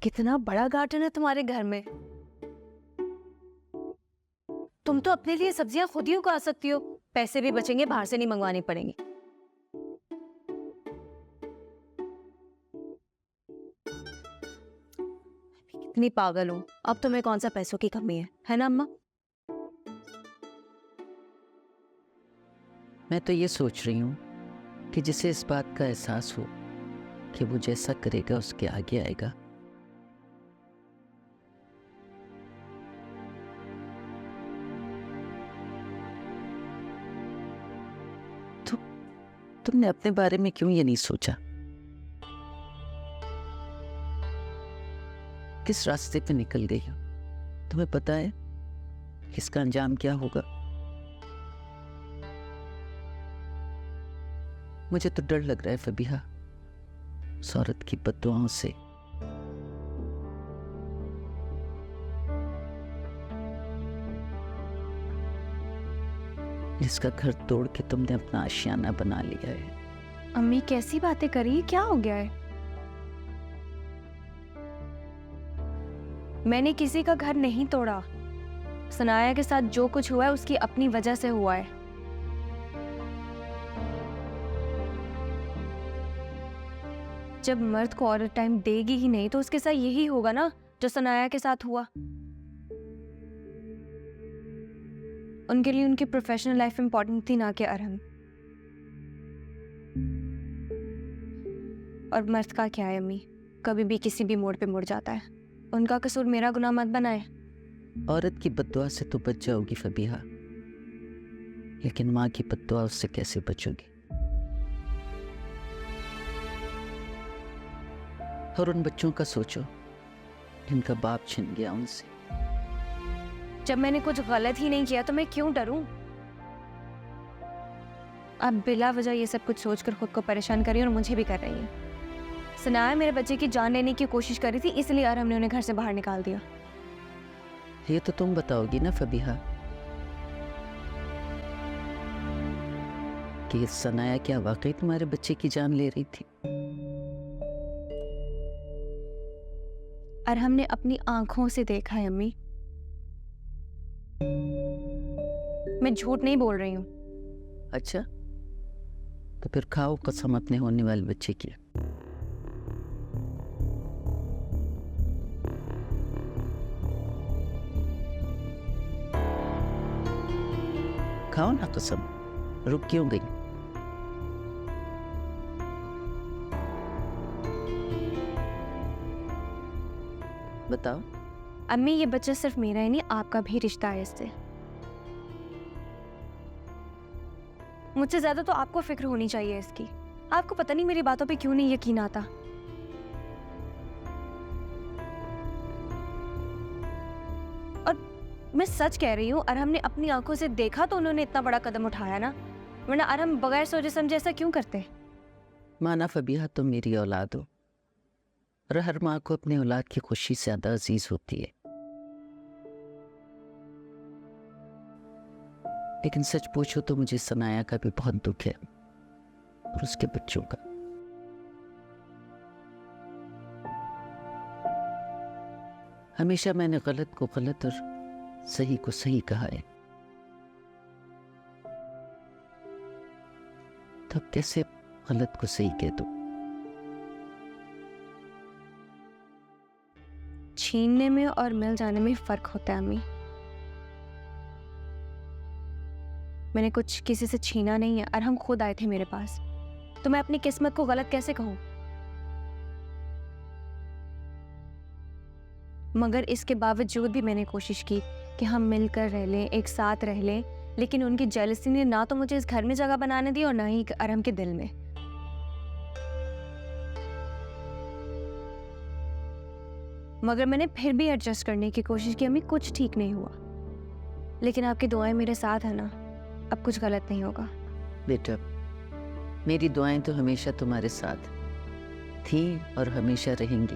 कितना बड़ा गार्डन है तुम्हारे घर में। तुम तो अपने लिए सब्जियां खुद ही उगा सकती हो, पैसे भी बचेंगे, बाहर से नहीं मंगवानी पड़ेंगी। कितनी पागल हूं, अब तुम्हें कौन सा पैसों की कमी है ना अम्मा? मैं तो ये सोच रही हूँ कि जिसे इस बात का एहसास हो कि वो जैसा करेगा उसके आगे आएगा, तो तुमने अपने बारे में क्यों ये नहीं सोचा? किस रास्ते पे निकल गई हो? तुम्हें पता है इसका अंजाम क्या होगा? मुझे तो डर लग रहा है फबीहा, उस औरत की बद्दुआओं से। जिसका घर तोड़ के तुमने अपना आशियाना बना लिया है। अम्मी कैसी बातें करी, क्या हो गया है? मैंने किसी का घर नहीं तोड़ा। सनाया के साथ जो कुछ हुआ है उसकी अपनी वजह से हुआ है। जब मर्द को औरत टाइम देगी ही नहीं तो उसके साथ यही होगा ना जो सनाया के साथ हुआ। उनके लिए उनकी प्रोफेशनल लाइफ इंपॉर्टेंट थी, ना कि अरहम। और मर्द का क्या है अम्मी, कभी भी किसी भी मोड़ पे मुड़ जाता है। उनका कसूर मेरा गुनाह मत बनाए। औरत की बद्दुआ से तो बच जाओगी फबीहा, लेकिन माँ की बद्दुआ उससे कैसे बचोगी? और उन बच्चों का सोचो जिनका बाप छिन गया उनसे। जब मैंने कुछ गलत ही नहीं किया तो मैं क्यों डरूं? आप बिला वजह ये सब कुछ सोचकर खुद को परेशान करिए और मुझे भी कर रही है। सनाया मेरे बच्चे की जान लेने की कोशिश करी थी, इसलिए अरहम ने उन्हें घर से बाहर निकाल दिया। ये तो तुम बताओगी ना फबीहा कि सनाया क्या वाकई तुम्हारे बच्चे की जान ले रही थी? अरहम ने अपनी आंखों से देखा है अम्मी, मैं झूठ नहीं बोल रही हूँ। अच्छा, तो फिर खाओ कसम अपने होने वाले बच्चे की। खाओ ना कसम, रुक क्यों गई? बताओ। अम्मी ये बच्चा सिर्फ मेरा ही नहीं, आपका भी रिश्ता है इससे। मुझसे ज्यादा तो आपको फिक्र होनी चाहिए इसकी। आपको पता नहीं मेरी बातों पे क्यों नहीं यकीन आता। और मैं सच कह रही हूँ, अरहम ने अपनी आंखों से देखा तो उन्होंने इतना बड़ा कदम उठाया ना, वरना अरहम बगैर सोचे समझे ऐसा क्यों करते? माना फबीहा तुम मेरी औलाद हो, और हर माँ को अपने औलाद की खुशी से ज्यादा अजीज होती है। लेकिन सच पूछो तो मुझे सनाया का भी बहुत दुख है और उसके बच्चों का। हमेशा मैंने गलत को गलत और सही को सही कहा है, तब कैसे गलत को सही कह दो? छीनने में और मिल जाने में फर्क होता है अम्मी। मैंने कुछ किसी से छीना नहीं है, अरहम खुद आए थे मेरे पास, तो मैं अपनी किस्मत को गलत कैसे कहूं? मगर इसके बावजूद भी मैंने कोशिश की कि हम मिलकर रह लें, एक साथ रह लें, लेकिन उनकी जेलसी ने ना तो मुझे इस घर में जगह बनाने दी और ना ही अरहम के दिल में। मगर मैंने फिर भी एडजस्ट करने की कोशिश की अम्मी, कुछ ठीक नहीं हुआ। लेकिन आपकी दुआएं मेरे साथ है ना, अब कुछ गलत नहीं होगा। बेटा, मेरी दुआएं तो हमेशा तुम्हारे साथ थी और हमेशा रहेंगी।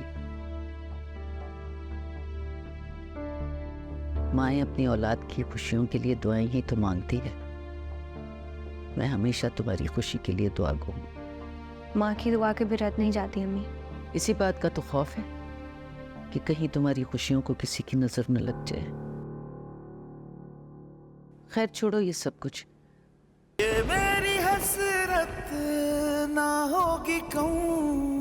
माएँ अपनी औलाद की खुशियों के लिए दुआएं ही तो मांगती है। मैं हमेशा तुम्हारी खुशी के लिए दुआ गूंगा। माँ की दुआ के भी रद्द नहीं जाती अम्मी। इसी बात का तो खौफ है कि कहीं तुम्हारी खुशियों को किसी की नजर न लग जाए। खैर छोड़ो ये सब कुछ। ये मेरी हसरत ना होगी कहूँ